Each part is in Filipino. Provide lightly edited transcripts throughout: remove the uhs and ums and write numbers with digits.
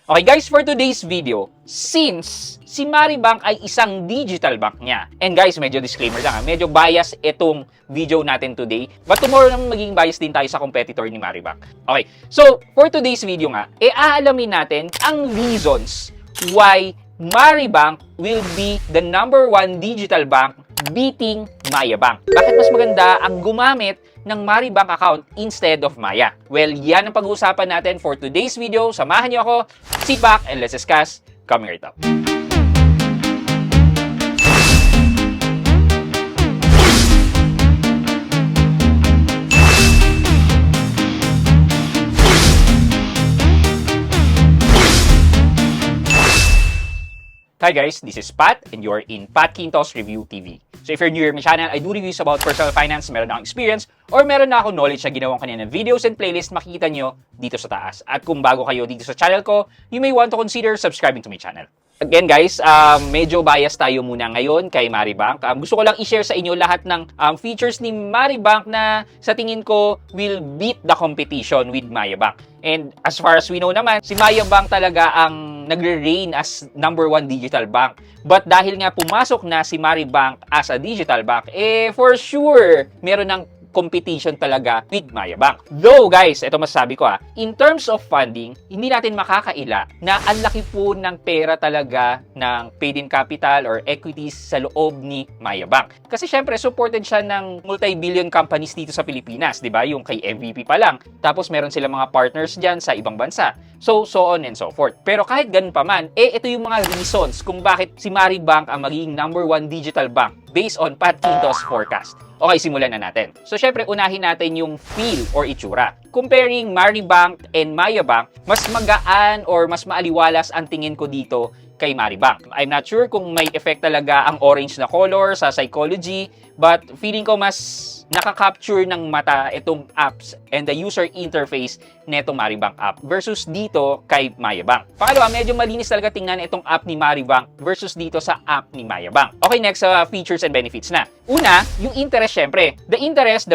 Okay guys, for today's video, since si Maribank ay isang digital bank niya, and guys, medyo disclaimer lang, medyo bias itong video natin today, but tomorrow naman magiging bias din tayo sa competitor ni Maribank. Okay, so for today's video nga, aalamin natin ang reasons why Maribank will be the #1 digital bank beating Maya Bank. Bakit mas maganda ang gumamit ng Maribank account instead of Maya? Well, yan ang pag-uusapan natin for today's video. Samahan niyo ako, sit back and let's discuss coming right up. Hi guys, this is Pat and you're in Pat Quintos Review TV. So if you're new here to my channel, I do reviews about personal finance, meron na akong experience, or meron na akong knowledge na ginawang kanina videos and playlist, makikita nyo dito sa taas. At kung bago kayo dito sa channel ko, you may want to consider subscribing to my channel. Again guys, medyo bias tayo muna ngayon kay Maribank. Gusto ko lang i-share sa inyo lahat ng features ni Maribank na sa tingin ko will beat the competition with Maya Bank. And as far as we know naman, si Maya Bank talaga ang nagre-reign as #1 digital bank. But dahil nga pumasok na si Maribank as a digital bank, for sure, meron ng competition talaga with Maya Bank. Though guys, ito masasabi ko in terms of funding, hindi natin makakaila na ang laki po ng pera talaga ng paid-in capital or equities sa loob ni Maya Bank. Kasi syempre, supported siya ng multi-billion companies dito sa Pilipinas, di ba? Yung kay MVP pa lang. Tapos meron sila mga partners dyan sa ibang bansa. So on and so forth. Pero kahit ganun pa man, ito yung mga reasons kung bakit si Maribank ang magiging #1 digital bank based on Pat Quintos forecast. Okay, simulan na natin. So, syempre, unahin natin yung feel or itsura. Comparing Maribank and Maya Bank, mas magaan or mas maaliwalas ang tingin ko dito kay Maribank. I'm not sure kung may effect talaga ang orange na color sa psychology, but feeling ko mas nakaka-capture ng mata itong apps and the user interface netong Maribank app versus dito kay Maya Bank. Pangalawa, medyo malinis talaga tingnan itong app ni Maribank versus dito sa app ni Maya Bank. Okay, next sa features and benefits na. Una, yung interest syempre. The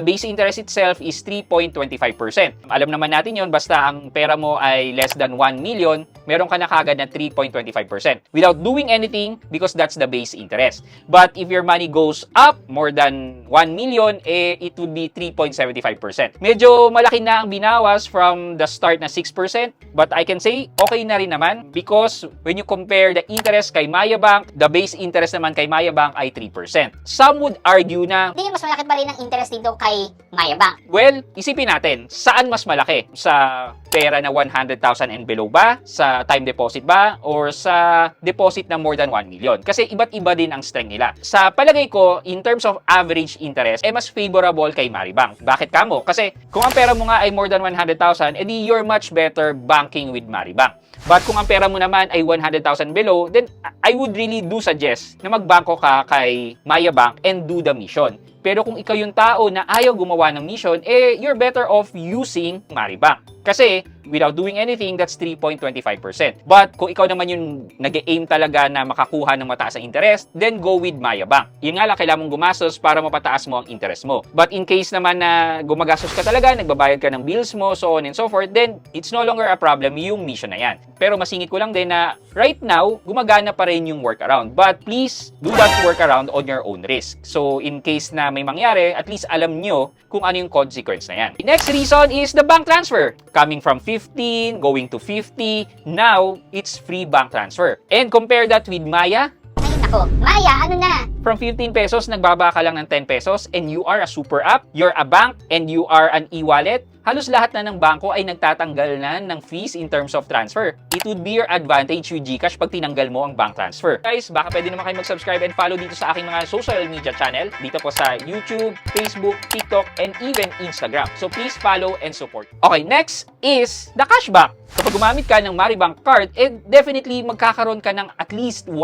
base interest itself is 3.25%. Alam naman natin yon, basta ang pera mo ay less than 1 million, meron ka na kagad na 3.25% without doing anything because that's the base interest. But if your money goes up more than 1 million, it would be 3.75%. Medyo malaki na ang binawas from the start na 6%, but I can say okay na rin naman because when you compare the interest kay Maya Bank, the base interest naman kay Maya Bank ay 3%. Some would argue na hindi mas malaki pa rin ang interest dito kay Maya Bank. Well, isipin natin, saan mas malaki? Sa pera na 100,000 and below ba? Sa time deposit ba? Or sa deposit na more than 1 million? Kasi iba't iba din ang strength nila. Sa palagay ko, in terms of average interest, mas favorable kay Maribank. Bakit kamo? Kasi kung ang pera mo nga ay more than 100,000, edi you're much better banking with Maribank. But kung ang pera mo naman ay 100,000 below, then I would really do suggest na magbangko ka kay Maya Bank and do the mission. Pero kung ikaw yung tao na ayaw gumawa ng mission, you're better off using Maribank. Kasi without doing anything, that's 3.25%. But kung ikaw naman yung nag-aim talaga na makakuha ng mataas na interest, then go with Maya Bank. Yun nga lang, kailangan mong gumastos para mapataas mo ang interest mo. But in case naman na gumagastos ka talaga, nagbabayad ka ng bills mo, so on and so forth, then it's no longer a problem yung mission na yan. Pero masingit ko lang din na right now, gumagana pa rin yung workaround. But please, do that workaround on your own risk. So in case na may mangyari, at least alam nyo kung ano yung consequence na yan. The next reason is the bank transfer. Coming from 15, going to 50, now it's free bank transfer. And compare that with Maya. Ay nako, Maya, ano na? From 15 pesos, nagbaba ka lang ng 10 pesos and you are a super app, you're a bank, and you are an e-wallet. Halos lahat na ng bangko ay nagtatanggal na ng fees in terms of transfer. It would be your advantage with GCash pag tinanggal mo ang bank transfer. Guys, baka pwede naman kayo mag-subscribe and follow dito sa aking mga social media channel. Dito po sa YouTube, Facebook, TikTok, and even Instagram. So please follow and support. Okay, next is the cashback. Kapag gumamit ka ng Maribank card, definitely magkakaroon ka ng at least 1%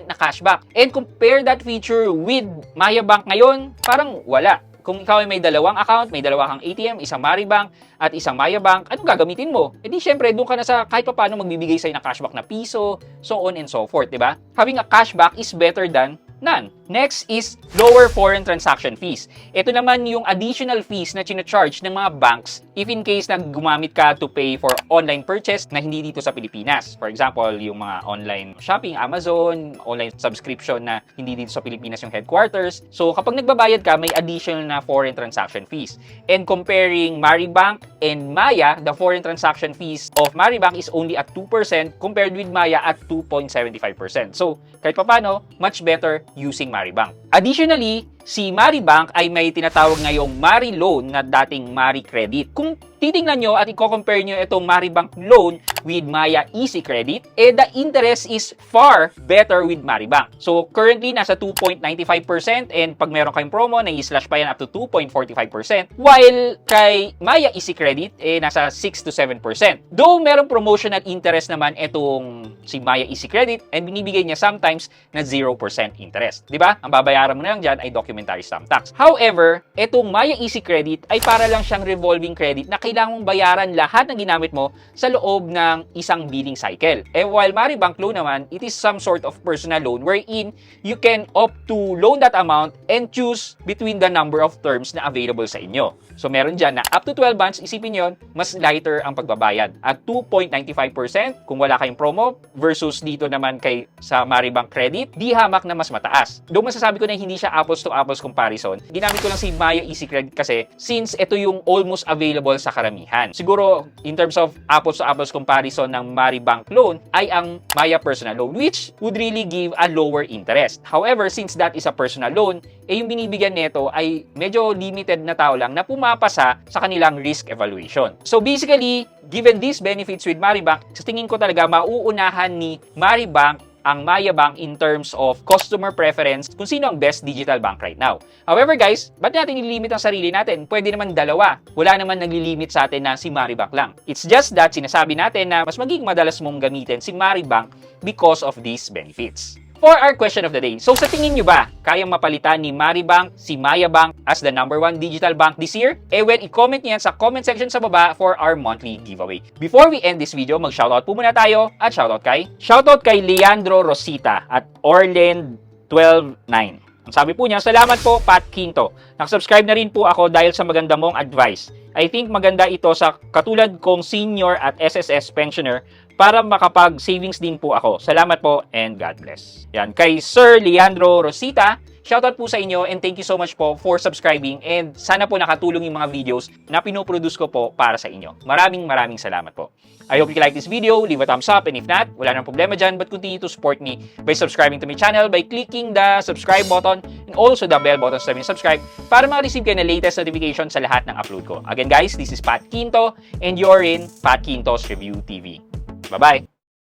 na cashback. And compare that feature with Maya Bank ngayon, parang wala. Kung ikaw ay may dalawang account, may dalawa kang ATM, isang Maribank at isang Maya Bank, anong gagamitin mo? E di syempre, doon ka na sa kahit pa paano magbibigay sa'yo ng cashback na piso, so on and so forth, di ba? Having a cashback is better than none. Next is lower foreign transaction fees. Ito naman yung additional fees na charge ng mga banks if in case na gumamit ka to pay for online purchase na hindi dito sa Pilipinas. For example, yung mga online shopping, Amazon, online subscription na hindi dito sa Pilipinas yung headquarters. So kapag nagbabayad ka, may additional na foreign transaction fees. And comparing Maribank and Maya, the foreign transaction fees of Maribank is only at 2% compared with Maya at 2.75%. So kahit paano, much better using Maribank. Additionally, si Maribank ay may tinatawag ngayong Mari Loan na dating Mari Credit. Kung titingnan nyo at i-compare nyo itong Maribank Loan with Maya Easy Credit, the interest is far better with Maribank. So, currently, nasa 2.95% and pag meron kayong promo, na-slash pa yan up to 2.45%. While kay Maya Easy Credit, nasa 6 to 7%. Though, merong promotional interest naman itong si Maya Easy Credit and binibigay niya sometimes na 0% interest. Diba? Ang babayaran mo na lang dyan ay documentary stamp tax. However, itong Maya Easy Credit ay para lang siyang revolving credit na kailangan mong bayaran lahat ng ginamit mo sa loob ng isang billing cycle. While Maribank Loan naman, it is some sort of personal loan wherein you can opt to loan that amount and choose between the number of terms na available sa inyo. So meron dyan na up to 12 months, isipin yon, mas lighter ang pagbabayad. At 2.95% kung wala kayong promo versus dito naman kay sa Maribank Credit, di hamak na mas mataas. Doon masasabi ko na hindi siya apples to apples comparison. Ginamit ko lang si Maya Easy Credit kasi since ito yung almost available sa karamihan. Siguro in terms of apples to apples comparison ng Maribank Loan ay ang Maya Personal Loan which would really give a lower interest. However, since that is a personal loan, yung binibigyan nito ay medyo limited na tao lang na pumapasa sa kanilang risk evaluation. So basically, given these benefits with Maribank, sa tingin ko talaga mauunahan ni Maribank ang Maya Bank in terms of customer preference kung sino ang best digital bank right now. However guys, ba't natin nilimit ang sarili natin? Pwede naman dalawa. Wala naman naglilimit sa atin na si Maribank lang. It's just that sinasabi natin na mas magiging madalas mong gamitin si Maribank because of these benefits. For our question of the day, so sa tingin nyo ba, kayang mapalitan ni Maribank si Maya Bank as the #1 digital bank this year? Well, i-comment nyo yan sa comment section sa baba for our monthly giveaway. Before we end this video, mag-shoutout po muna tayo at shoutout kay Leandro Rosita at Orland129. Ang sabi po niya, salamat po Pat Quinto. Nakasubscribe na rin po ako dahil sa maganda mong advice. I think maganda ito sa katulad kong senior at SSS pensioner para makapag-savings din po ako. Salamat po and God bless. Yan, kay Sir Leandro Rosita, shoutout po sa inyo and thank you so much po for subscribing and sana po nakatulong yung mga videos na pinoproduce ko po para sa inyo. Maraming salamat po. I hope you like this video, leave a thumbs up, and if not, wala nang problema dyan, but continue to support me by subscribing to my channel by clicking the subscribe button and also the bell button so subscribe para ma-receive kayo ng latest notification sa lahat ng upload ko. Again guys, this is Pat Quinto and you're in Pat Quinto's Review TV. Bye-bye!